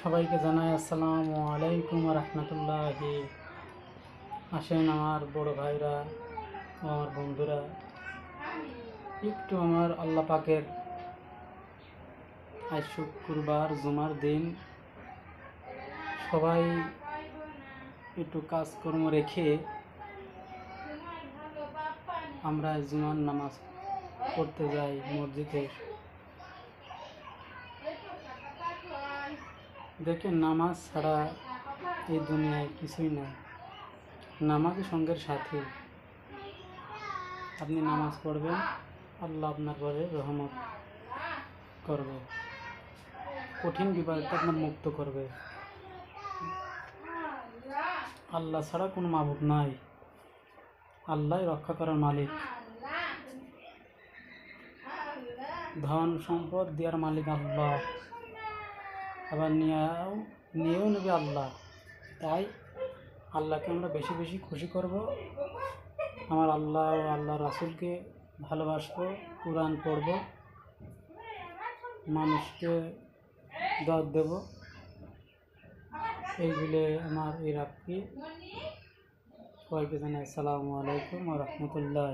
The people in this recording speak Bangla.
সবাইকে জানাই আসসালামু আলাইকুম রহমতুল্লাহি। আসেন আমার বড় ভাইরা, আমার বন্ধুরা, একটু আমার আল্লাহ পাকের আজ শুক্রবার জুমার দিন, সবাই একটু কাজকর্ম রেখে আমরা জুমার নামাজ পড়তে যাই মসজিদে। দেখেন, নামাজ ছাড়া এই দুনিয়ায় কিছুই নাই। নামাজই সঙ্গের সাথী। আপনি নামাজ পড়বেন, আল্লাহ আপনার ঘরে রহমত করবে, কঠিন বিপদ আপনার মুক্ত করবে। আল্লাহ ছাড়া কোনো মাবুদ নাই। আল্লাহ রক্ষা করার মালিক, ধন সম্পদ দেওয়ার মালিক আল্লাহ, আবার নিয়েও নেবে আল্লাহ। তাই আল্লাহকে আমরা বেশি বেশি খুশি করব, আমার আল্লাহ ও আল্লাহ রাসূলকে ভালোবাসবো, কোরআন পড়ব, মানুষকে দাওয়াত দেব। এইগুলো আমার এই রাখি। সবাইকে জানাই আসসালামু আলাইকুম ওয়া রাহমাতুল্লাহ।